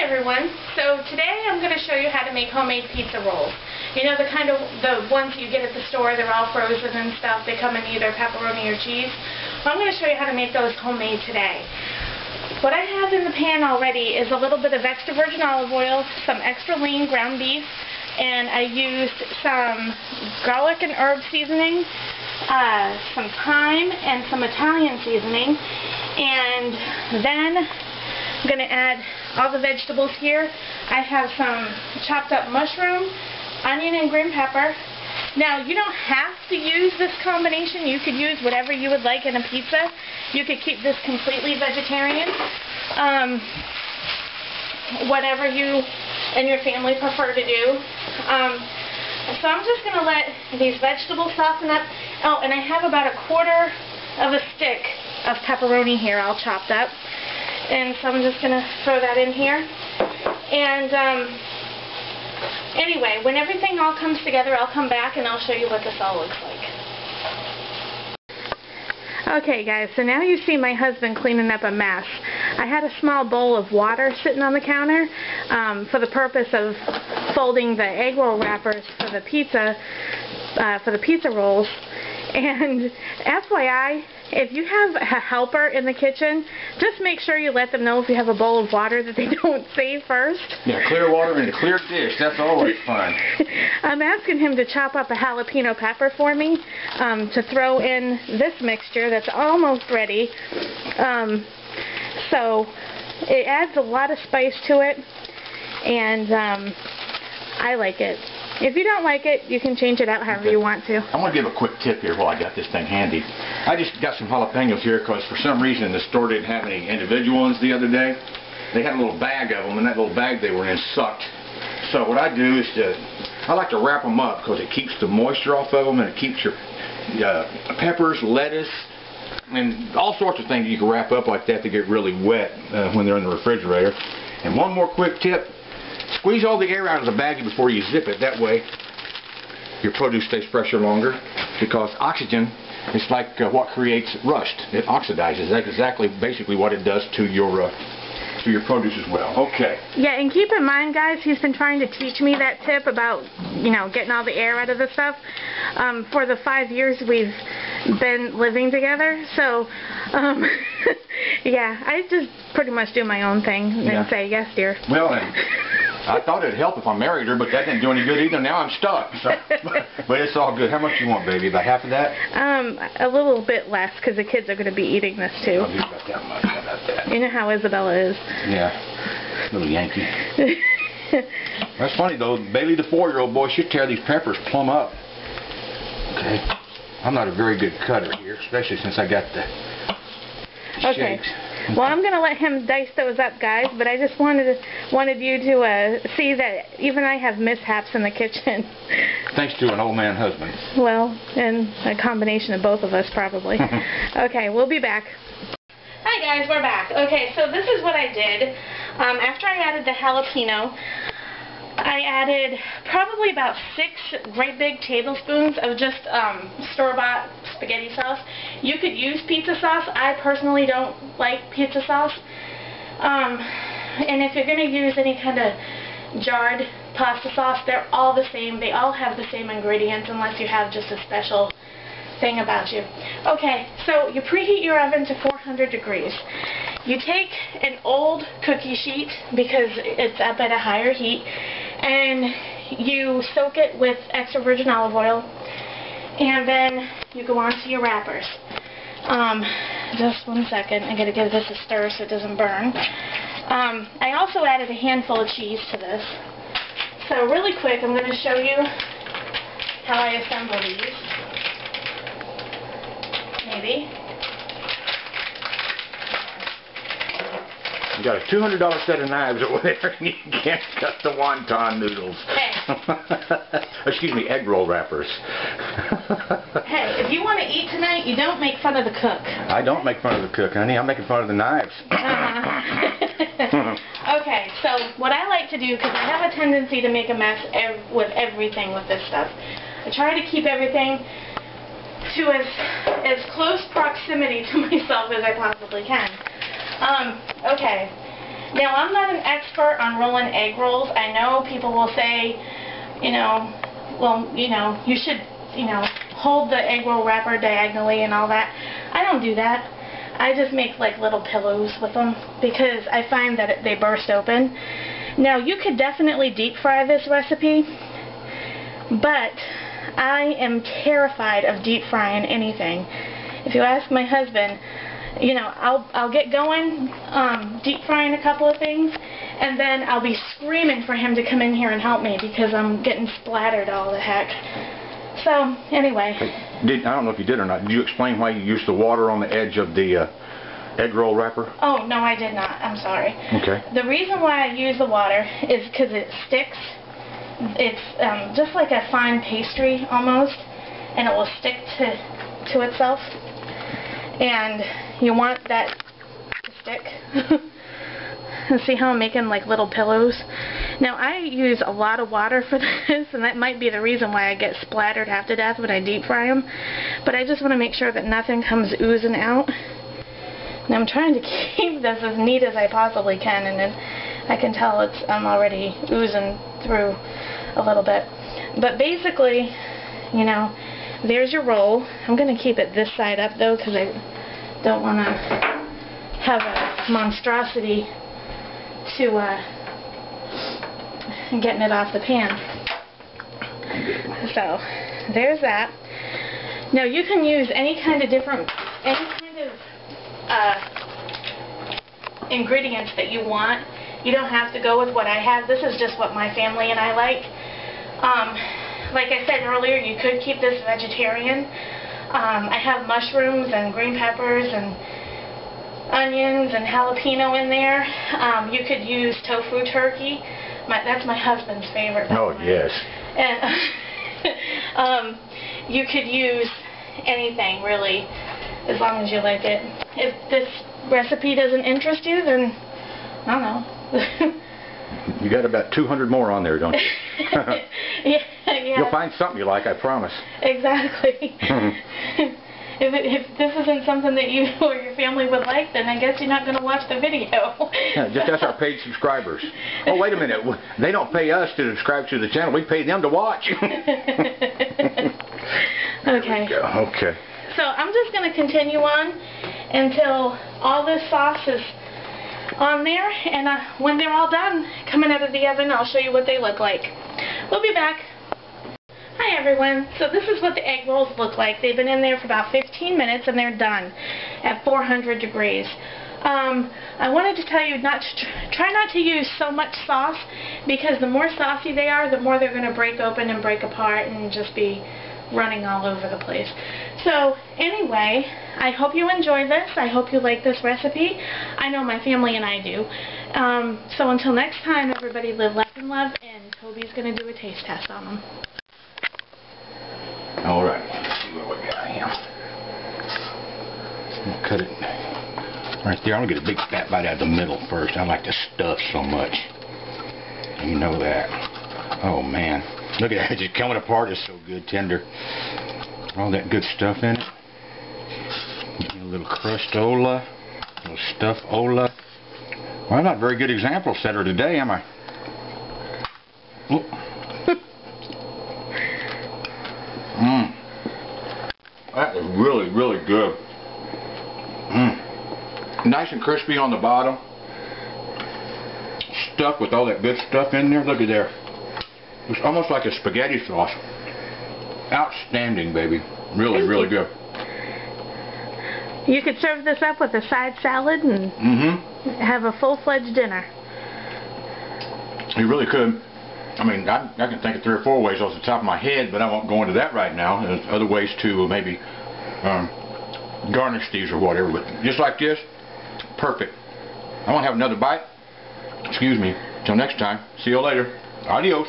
everyone. So today I'm going to show you how to make homemade pizza rolls. You know, the ones you get at the store, they're all frozen and stuff. They come in either pepperoni or cheese. Well, I'm going to show you how to make those homemade today. What I have in the pan already is a little bit of extra virgin olive oil, some extra lean ground beef, and I used some garlic and herb seasoning, some thyme, and some Italian seasoning. And then I'm going to add all the vegetables here. I have some chopped up mushroom, onion, and green pepper. Now, you don't have to use this combination. You could use whatever you would like in a pizza. You could keep this completely vegetarian. Whatever you and your family prefer to do. So I'm just going to let these vegetables soften up. Oh, and I have about 1/4 of a stick of pepperoni here all chopped up. And so I'm just going to throw that in here. And anyway, when everything all comes together, I'll come back and I'll show you what this all looks like. Okay guys, so now you see my husband cleaning up a mess. I had a small bowl of water sitting on the counter for the purpose of folding the egg roll wrappers for the pizza rolls. And FYI, if you have a helper in the kitchen, just make sure you let them know if you have a bowl of water that they don't save first. Yeah, clear water in a clear dish. That's always fun. I'm asking him to chop up a jalapeno pepper for me to throw in this mixture that's almost ready. So it adds a lot of spice to it, and I like it. If you don't like it, you can change it out however you want to. I want to give a quick tip here while I got this thing handy. I just got some jalapenos here because for some reason the store didn't have any individual ones the other day. They had a little bag of them, and that little bag they were in sucked. So what I do is I like to wrap them up because it keeps the moisture off of them, and it keeps your peppers, lettuce, and all sorts of things you can wrap up like that to get really wet when they're in the refrigerator. And one more quick tip. Squeeze all the air out of the baggie before you zip it. That way your produce stays fresher longer, because oxygen is like what creates rust. It oxidizes. That's exactly basically what it does to your produce as well. Okay. Yeah, and keep in mind, guys, he's been trying to teach me that tip about, you know, getting all the air out of the stuff for the 5 years we've been living together. So yeah, I just pretty much do my own thing and say, yes, dear. Well, I thought it'd help if I married her, but that didn't do any good either. Now I'm stuck. So, but it's all good. How much you want, baby? About half of that? A little bit less, because the kids are going to be eating this too. I'll do about that much. How about that? You know how Isabella is. Yeah. Little Yankee. That's funny though. Bailey, the 4-year-old boy, should tear these peppers plumb up. Okay. I'm not a very good cutter here, especially since I got the shakes. Well, I'm going to let him dice those up, guys, but I just wanted you to see that even I have mishaps in the kitchen. Thanks to an old man husband. Well, and a combination of both of us, probably. Okay, we'll be back. Hi, guys, we're back. Okay, so this is what I did. After I added the jalapeno, I added probably about 6 great big tablespoons of just store-bought spaghetti sauce. You could use pizza sauce. I personally don't like pizza sauce. And if you're going to use any kind of jarred pasta sauce, they're all the same. They all have the same ingredients unless you have just a special thing about you. Okay, so you preheat your oven to 400 degrees. You take an old cookie sheet, because it's up at a higher heat, and you soak it with extra virgin olive oil, and then you go on to your wrappers. Just 1 second, I gotta give this a stir so it doesn't burn. I also added a handful of cheese to this. So really quick, I'm going to show you how I assemble these. Maybe. You got a $200 set of knives over there, and you can't cut the wonton noodles. Hey. Excuse me, egg roll wrappers. Hey, if you want to eat tonight, you don't make fun of the cook. I don't make fun of the cook, honey. I'm making fun of the knives. Okay, so what I like to do, because I have a tendency to make a mess with everything with this stuff, I try to keep everything to as close proximity to myself as I possibly can. Okay, Now, I'm not an expert on rolling egg rolls. I know people will say, you know, well, you know, you should, you know, hold the egg roll wrapper diagonally and all that. I don't do that. I just make like little pillows with them because I find that they burst open. Now, you could definitely deep fry this recipe, but I am terrified of deep frying anything. If you ask my husband, you know, I'll get going deep frying a couple of things, and then I'll be screaming for him to come in here and help me because I'm getting splattered all the heck. So, anyway. Hey, I don't know if you did or not. Did you explain why you used the water on the edge of the egg roll wrapper? Oh, no, I did not. I'm sorry. Okay. The reason why I use the water is because it sticks. It's just like a fine pastry almost, and it will stick to itself. And you want that to stick. And see how I'm making like little pillows? Now, I use a lot of water for this, and that might be the reason why I get splattered half to death when I deep fry them. But I just want to make sure that nothing comes oozing out. Now, I'm trying to keep this as neat as I possibly can, and then I can tell I'm already oozing through a little bit. But basically, you know, there's your roll. I'm going to keep it this side up, though, because I don't want to have a monstrosity to getting it off the pan. So, there's that. Now, you can use any kind of ingredients that you want. You don't have to go with what I have. This is just what my family and I like. Like I said earlier, you could keep this vegetarian. I have mushrooms and green peppers and onions and jalapeno in there. You could use tofu turkey. That's my husband's favorite. Oh, yes. And you could use anything, really, as long as you like it. If this recipe doesn't interest you, then I don't know. You got about 200 more on there, don't you? Yeah. You'll find something you like, I promise. Exactly. If this isn't something that you or your family would like, then I guess you're not going to watch the video. Yeah, just ask our paid subscribers. Oh, wait a minute. They don't pay us to subscribe to the channel. We pay them to watch. Okay. Okay. So I'm just going to continue on until all this sauce is on there. And when they're all done coming out of the oven, I'll show you what they look like. We'll be back. Hi everyone. So this is what the egg rolls look like. They've been in there for about 15 minutes and they're done at 400 degrees. I wanted to tell you try not to use so much sauce, because the more saucy they are, the more they're going to break open and break apart and just be running all over the place. So anyway, I hope you enjoy this. I hope you like this recipe. I know my family and I do. So until next time, everybody live, laugh, and love, and Toby's going to do a taste test on them. Alright, let's see what we got here. I'll cut it right there. I'm going to get a big fat bite out of the middle first. I like the stuff so much. You know that. Oh man. Look at that. It's just coming apart. It's so good, tender. All that good stuff in it. Get me a little crustola. A little stuff-ola. Well, I'm not a very good example setter today, am I? That is really, really good. Nice and crispy on the bottom. Stuffed with all that good stuff in there. Look at there. It's almost like a spaghetti sauce. Outstanding, baby. Really, really good. You could serve this up with a side salad and have a full-fledged dinner. You really could. I mean, I can think of 3 or 4 ways off the top of my head, but I won't go into that right now. There's other ways to maybe garnish these or whatever. But just like this, perfect. I want to have another bite. Excuse me. Till next time. See you later. Adios.